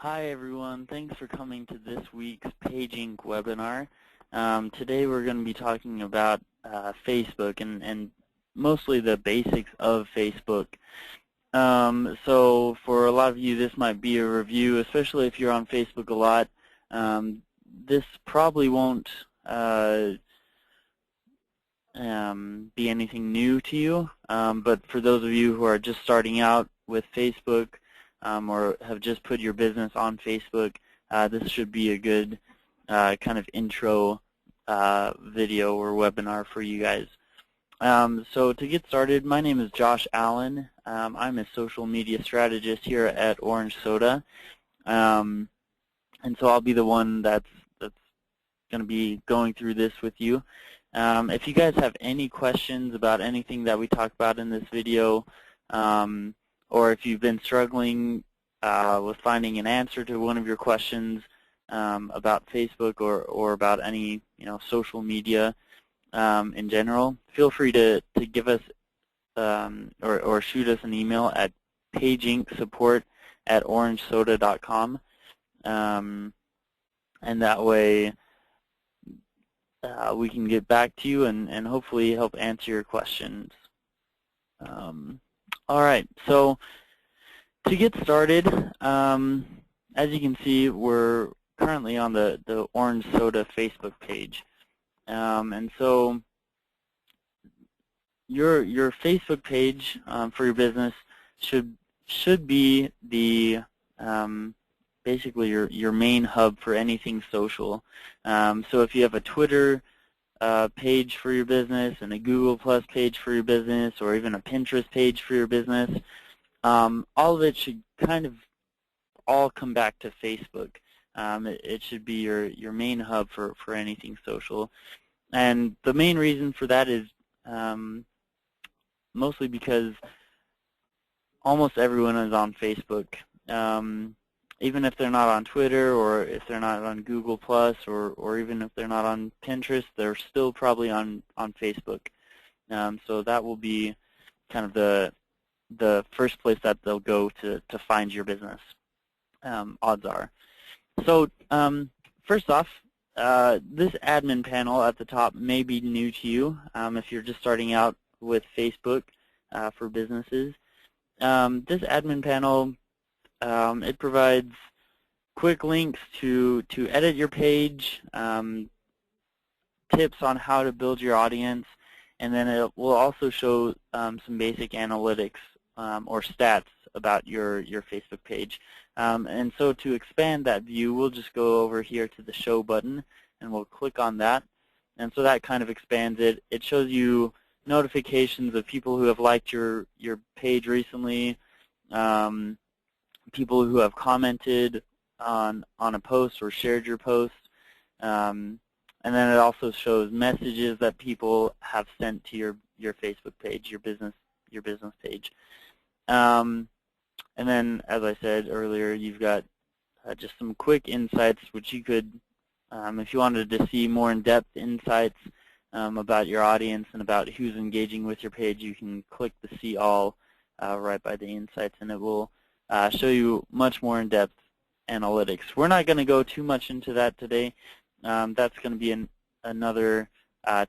Hi everyone, thanks for coming to this week's PageInc webinar. Today we're going to be talking about Facebook and mostly the basics of Facebook. So for a lot of you this might be a review, especially if you're on Facebook a lot. This probably won't be anything new to you, but for those of you who are just starting out with Facebook, or have just put your business on Facebook, this should be a good kind of intro video or webinar for you guys. So to get started, my name is Josh Allen. I'm a social media strategist here at Orange Soda, and so I'll be the one that's going to be going through this with you. If you guys have any questions about anything that we talked about in this video, or if you've been struggling with finding an answer to one of your questions about Facebook or about any social media in general, feel free to give us or shoot us an email at pageincsupport@orangesoda.com, and that way we can get back to you and hopefully help answer your questions. All right, so to get started, as you can see, we're currently on the Orange Soda Facebook page, and so your Facebook page for your business should be the basically your main hub for anything social. So if you have a Twitter page for your business and a Google Plus page for your business, or even a Pinterest page for your business, all of it should kind of all come back to Facebook. It should be your main hub for anything social. And the main reason for that is mostly because almost everyone is on Facebook. Even if they're not on Twitter, or if they're not on Google Plus, or even if they're not on Pinterest, they're still probably on Facebook. So that will be kind of the first place that they'll go to find your business, odds are. So first off, this admin panel at the top may be new to you if you're just starting out with Facebook for businesses. This admin panel, it provides quick links to edit your page, tips on how to build your audience, and then it will also show some basic analytics or stats about your Facebook page. And so to expand that view, we'll just go over here to the Show button, and we'll click on that. And so that kind of expands it. It shows you notifications of people who have liked your page recently, people who have commented on a post or shared your post, and then it also shows messages that people have sent to your Facebook page, your business page. And then, as I said earlier, you've got just some quick insights, which you could, if you wanted to see more in-depth insights about your audience and about who's engaging with your page, you can click the See All right by the insights, and it will show you much more in-depth analytics. We're not going to go too much into that today. That's going to be another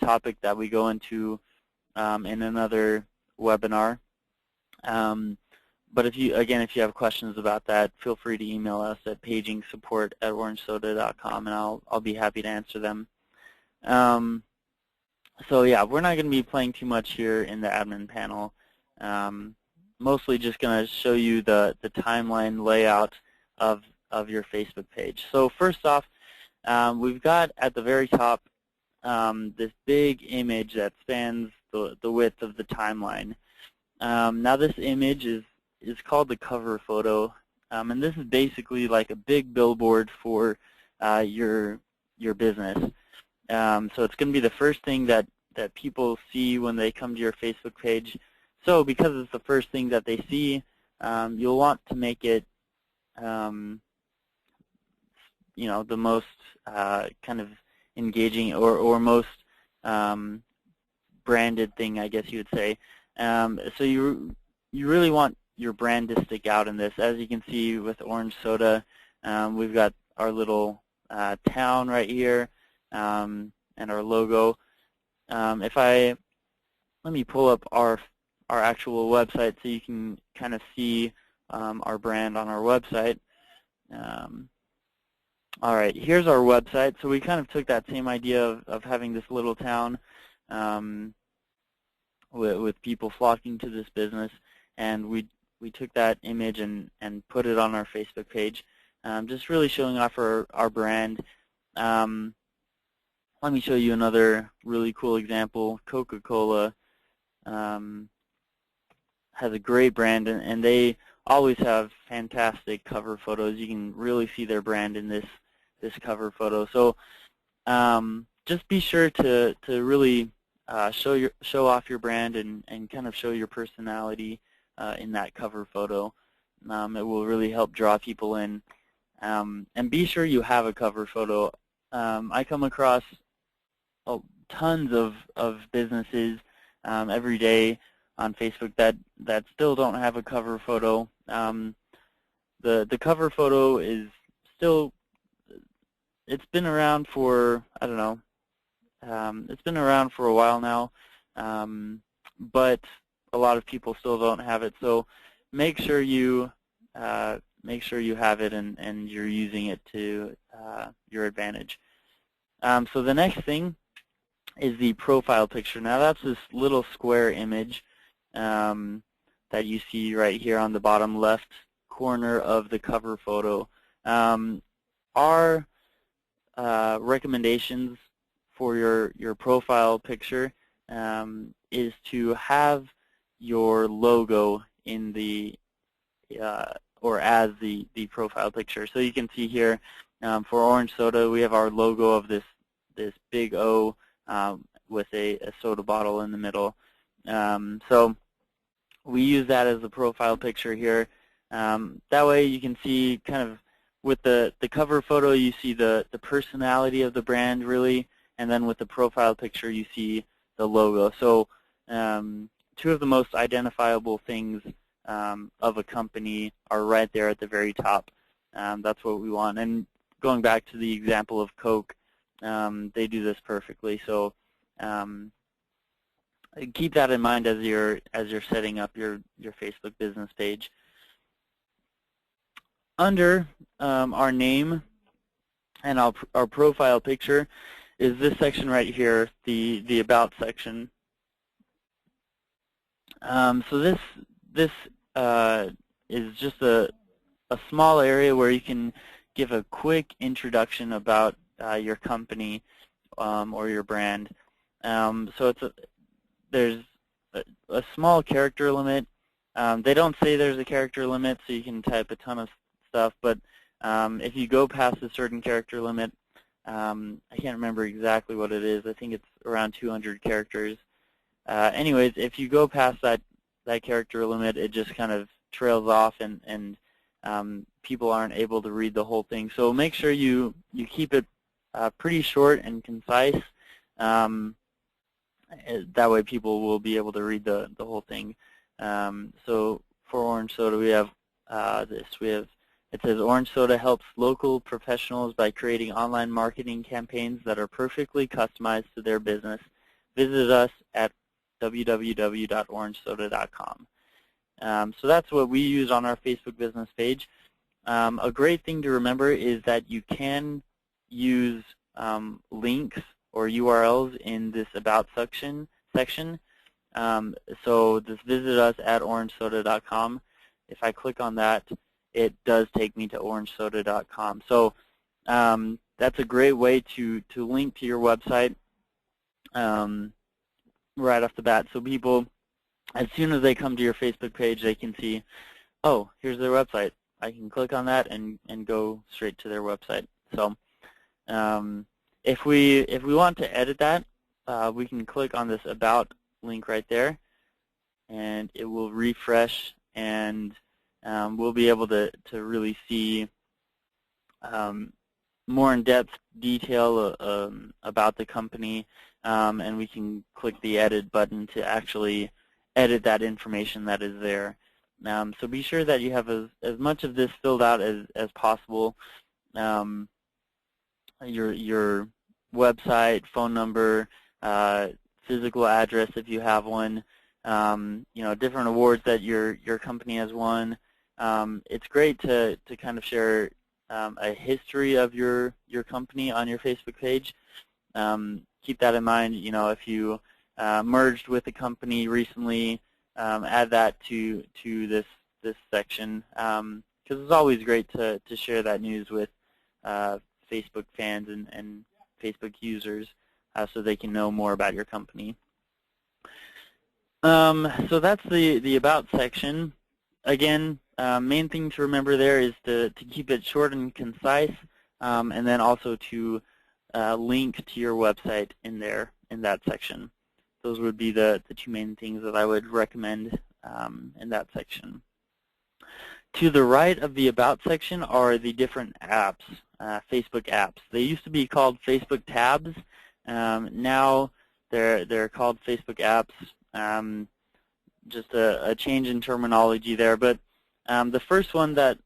topic that we go into in another webinar. But if you have questions about that, feel free to email us at pageincsupport@orangesoda.com, and I'll be happy to answer them. So yeah, we're not going to be playing too much here in the admin panel. Mostly just going to show you the timeline layout of your Facebook page. So first off, we've got at the very top this big image that spans the width of the timeline. Now this image is called the cover photo, and this is basically like a big billboard for your business. So it's going to be the first thing that people see when they come to your Facebook page. So because it's the first thing that they see, you'll want to make it the most kind of engaging or most branded thing, I guess you would say. So you really want your brand to stick out in this. As you can see with Orange Soda, We've got our little town right here and our logo. Let me pull up our actual website so you can kind of see our brand on our website. All right, here's our website. So we kind of took that same idea of having this little town with people flocking to this business, and we took that image and put it on our Facebook page, just really showing off our brand. Let me show you another really cool example. Coca-Cola has a great brand, and they always have fantastic cover photos. You can really see their brand in this cover photo. So just be sure to really show off your brand and kind of show your personality in that cover photo. It will really help draw people in. And be sure you have a cover photo. I come across tons of businesses every day on Facebook that still don't have a cover photo. The cover photo is still, it's been around for, I don't know, it's been around for a while now, but a lot of people still don't have it. So make sure you have it and you're using it to your advantage. So the next thing is the profile picture. Now that's this little square image that you see right here on the bottom left corner of the cover photo. Our recommendations for your profile picture is to have your logo in the or as the profile picture. So you can see here for Orange Soda, we have our logo of this big O with a soda bottle in the middle. So we use that as the profile picture here. That way you can see kind of with the cover photo, you see the personality of the brand really, and then with the profile picture you see the logo. So two of the most identifiable things of a company are right there at the very top. That's what we want. And going back to the example of Coke, they do this perfectly. So keep that in mind as you're setting up your Facebook business page. Under our name and our profile picture is this section right here, the About section. So this is just a small area where you can give a quick introduction about your company or your brand. So there's a small character limit. They don't say there's a character limit, so you can type a ton of stuff, but if you go past a certain character limit, I can't remember exactly what it is. I think it's around 200 characters. Anyways, if you go past that character limit, it just kind of trails off, and people aren't able to read the whole thing. So make sure you keep it pretty short and concise. That way people will be able to read the whole thing. So for Orange Soda, we have it says Orange Soda helps local professionals by creating online marketing campaigns that are perfectly customized to their business. Visit us at www.orangesoda.com. So that's what we use on our Facebook business page. A great thing to remember is that you can use links or URLs in this About section. So this visit us at orangesoda.com. If I click on that, it does take me to orangesoda.com. So that's a great way to link to your website right off the bat. So people, as soon as they come to your Facebook page, they can see, oh, here's their website. I can click on that and go straight to their website. So if we want to edit that, we can click on this About link right there, and it will refresh, and we'll be able to really see more in-depth detail about the company, and we can click the Edit button to actually edit that information that is there. So be sure that you have as much of this filled out as possible. Your website, phone number, physical address if you have one, different awards that your company has won. It's great to kind of share a history of your company on your Facebook page. Keep that in mind. If you merged with a company recently, add that to this section, because it's always great to share that news with Facebook fans and Facebook users so they can know more about your company. So that's the About section. Again, main thing to remember there is to keep it short and concise, and then also to link to your website in that section. Those would be the two main things that I would recommend in that section. To the right of the About section are the different apps, Facebook apps. They used to be called Facebook tabs. Now they're called Facebook apps. Just a change in terminology there. But the first one that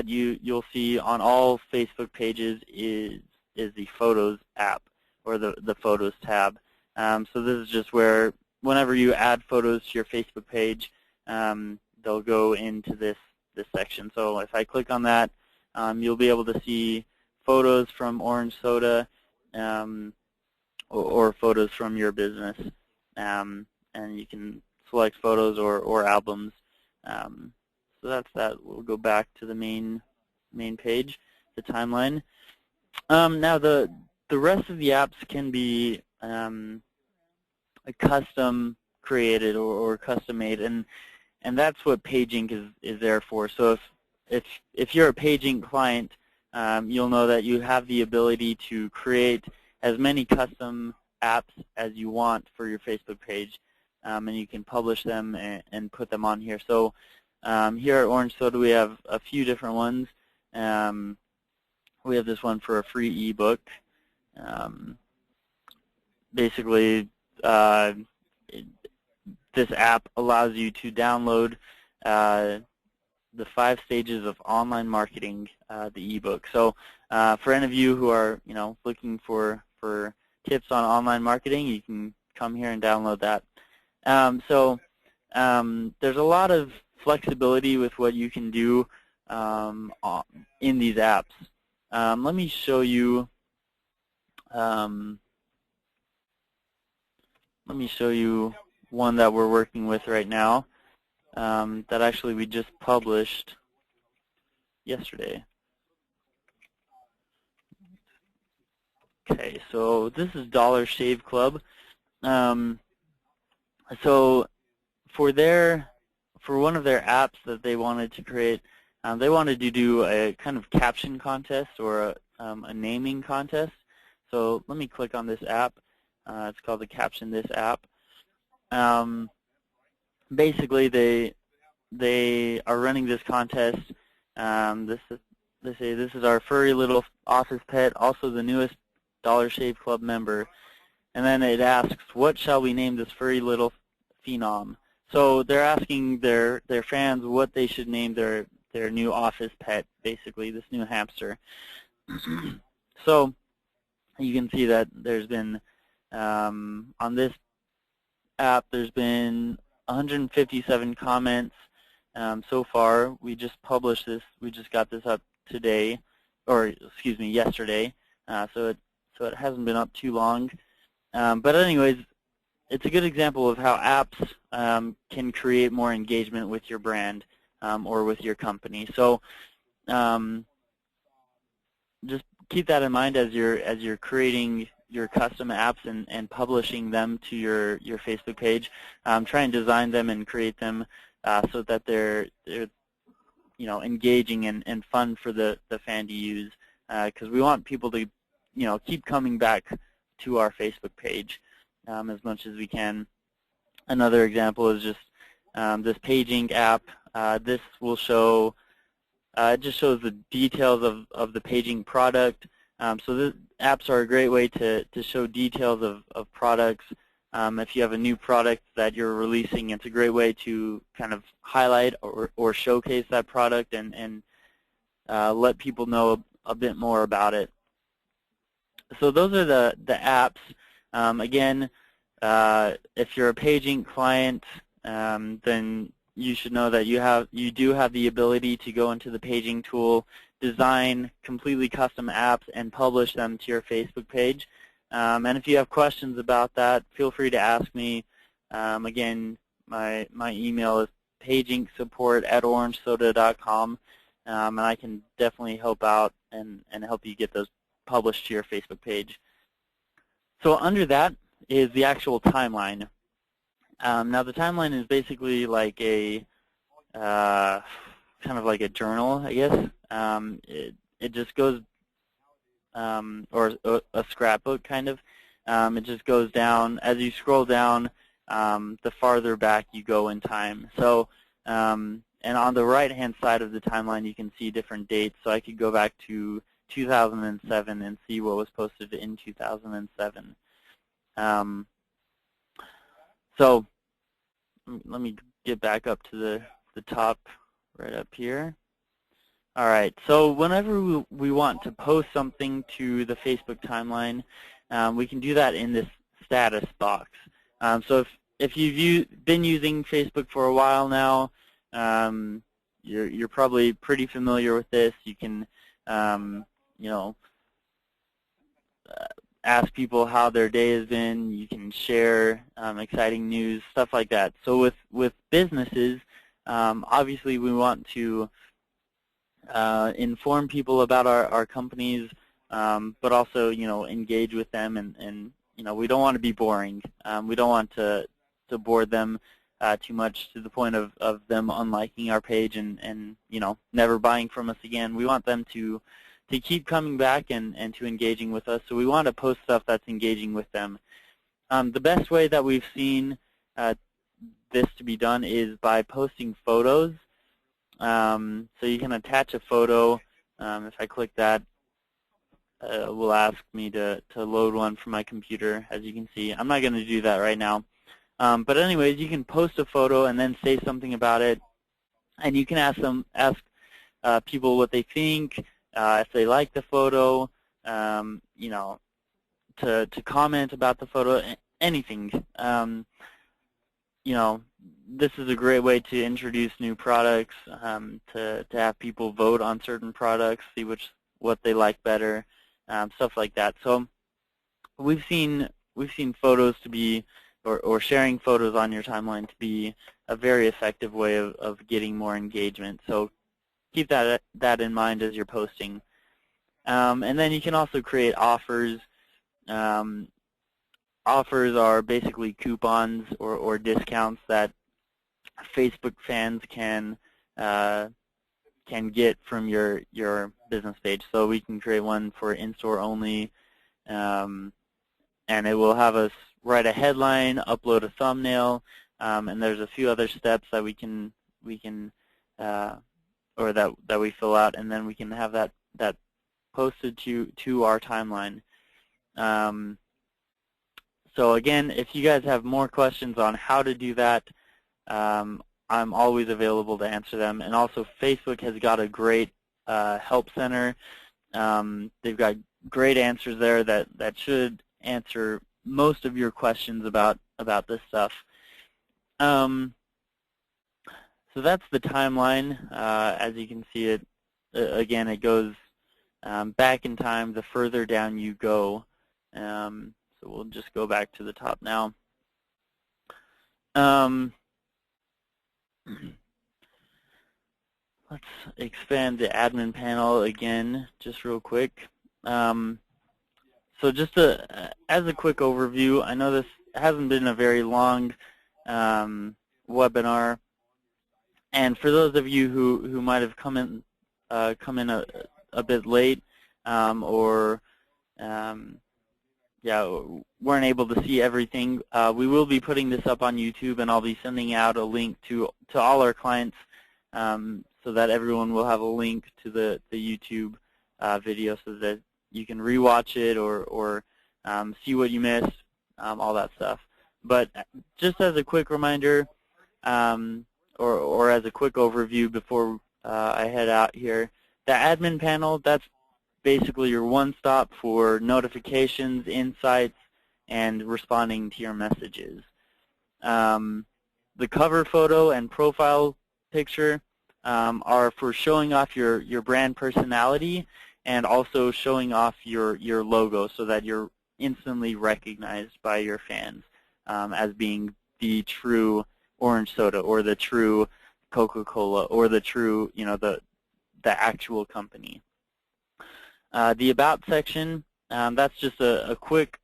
you'll see on all Facebook pages is the Photos app, or the Photos tab. So this is just where whenever you add photos to your Facebook page, they'll go into this section. So if I click on that, you'll be able to see photos from Orange Soda or photos from your business, and you can select photos or albums. So that's that. We'll go back to the main page, the timeline. Now the rest of the apps can be custom created or custom made, and that's what PageInk is there for. So if you're a PageInk client, you'll know that you have the ability to create as many custom apps as you want for your Facebook page, and you can publish them and put them on here. So here at Orange Soda, we have a few different ones. We have this one for a free ebook. Basically, this app allows you to download the 5 stages of online marketing, the ebook. So for any of you who are looking for tips on online marketing, you can come here and download that. So there's a lot of flexibility with what you can do in these apps. Let me show you. Let me show you one that we're working with right now that actually we just published yesterday. Okay, so this is Dollar Shave Club. So for one of their apps that they wanted to create, they wanted to do a kind of caption contest or a naming contest. So let me click on this app. It's called the Caption This app. Basically, they are running this contest. They say this is our furry little office pet, also the newest Dollar Shave Club member. And then it asks, what shall we name this furry little phenom? So they're asking their fans what they should name their new office pet, basically, this new hamster. So you can see that there's been, on this app, there's been 157 comments so far. We just published this. We just got this up today, or excuse me, yesterday. So it hasn't been up too long. But anyways, it's a good example of how apps can create more engagement with your brand or with your company. So just keep that in mind as you're creating your custom apps and publishing them to your Facebook page. Try and design them and create them so that they're engaging and fun for the fan to use, because we want people to keep coming back to our Facebook page as much as we can. Another example is just this PageInk app. This will show, it just shows the details of the PageInk product. So the apps are a great way to show details of products If you have a new product that you're releasing, it's a great way to kind of highlight or showcase that product and let people know a bit more about it. So those are the apps. Again, if you're a PageInk client, then you should know that you do have the ability to go into the PageInk tool, design completely custom apps, and publish them to your Facebook page. And if you have questions about that, feel free to ask me. Again, my email is pageinksupport@orangesoda.com, and I can definitely help out and help you get those published to your Facebook page. So under that is the actual timeline. Now the timeline is basically like a kind of like a journal, I guess. It just goes, or a scrapbook kind of. It just goes down as you scroll down. The farther back you go in time. So, and on the right-hand side of the timeline, you can see different dates. So I could go back to 2007 and see what was posted in 2007. So let me get back up to the top right up here. All right, so whenever we want to post something to the Facebook timeline, we can do that in this status box. So if you've been using Facebook for a while now, you're probably pretty familiar with this. You can you know, ask people how their day has been. You can share exciting news, stuff like that. So with businesses, obviously we want to inform people about our companies, but also, you know, engage with them, and you know, we don't want to be boring. We don't want to bore them too much to the point of them unliking our page and you know, never buying from us again. We want them to keep coming back and to engaging with us. So we want to post stuff that's engaging with them. The best way that we've seen this to be done is by posting photos. So you can attach a photo. If I click that, it will ask me to load one from my computer, as you can see. I'm not going to do that right now. But anyways, you can post a photo and then say something about it. And you can ask people what they think, if they like the photo, you know, to comment about the photo, anything. You know, this is a great way to introduce new products, to have people vote on certain products, see what they like better, stuff like that. So we've seen photos to be, or sharing photos on your timeline to be a very effective way of getting more engagement. So keep that in mind as you're posting. And then you can also create offers. Offers are basically coupons or discounts that Facebook fans can get from your business page. So we can create one for in-store only, and it will have us write a headline, upload a thumbnail, and there's a few other steps that we can or that we fill out, and then we can have that posted to our timeline. So again, if you guys have more questions on how to do that, I'm always available to answer them. And also, Facebook has got a great help center. They've got great answers there that should answer most of your questions about this stuff. So that's the timeline. As you can see, it again, it goes back in time the further down you go. So we'll just go back to the top now. Let's expand the admin panel again, just real quick. So just as a quick overview, I know this hasn't been a very long webinar, and for those of you who might have come in a bit late, or yeah, weren't able to see everything, we will be putting this up on YouTube, and I'll be sending out a link to all our clients, so that everyone will have a link to the YouTube video, so that you can rewatch it or see what you missed, all that stuff. But just as a quick reminder, or as a quick overview before I head out here, the admin panel, that's basically your one-stop for notifications, insights, and responding to your messages. The cover photo and profile picture are for showing off your brand personality and also showing off your logo so that you're instantly recognized by your fans as being the true orange soda or the true Coca-Cola or the true, the actual company. The About section, that's just a quick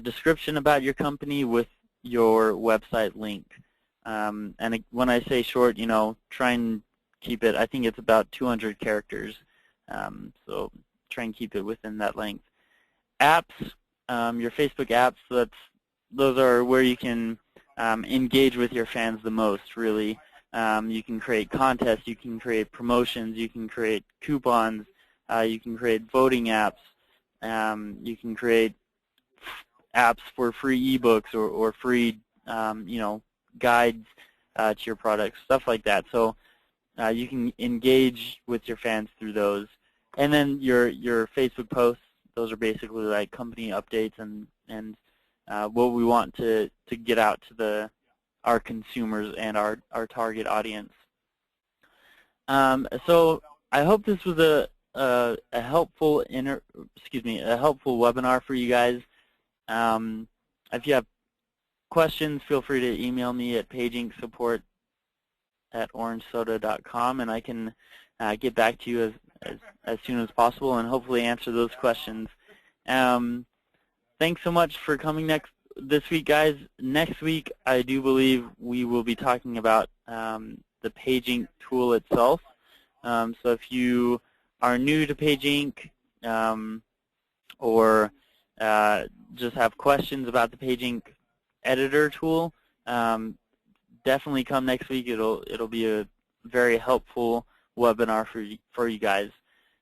description about your company with your website link. And when I say short, try and keep it, I think it's about 200 characters. So try and keep it within that length. Apps, your Facebook apps, those are where you can engage with your fans the most, really. You can create contests, you can create promotions, you can create coupons, you can create voting apps, you can create apps for free ebooks or free, guides to your products, stuff like that. So you can engage with your fans through those. And then your Facebook posts, those are basically like company updates and what we want to get out to our consumers and our target audience. So I hope this was a helpful helpful webinar for you guys. If you have questions, feel free to email me at pageinksupport@orangesoda.com, and I can get back to you as soon as possible and hopefully answer those questions. Thanks so much for coming this week, guys. Next week, I do believe we will be talking about the PageInk tool itself. So if you are new to PageInk or just have questions about the PageInk editor tool, definitely come next week. It'll be a very helpful webinar for you guys.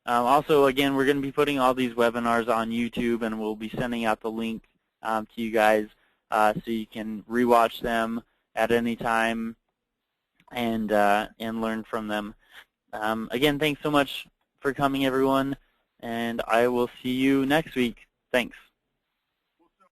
Also, again, we're going to be putting all these webinars on YouTube, and we'll be sending out the link to you guys so you can rewatch them at any time and learn from them. Again, thanks so much for coming, everyone, and I will see you next week. Thanks.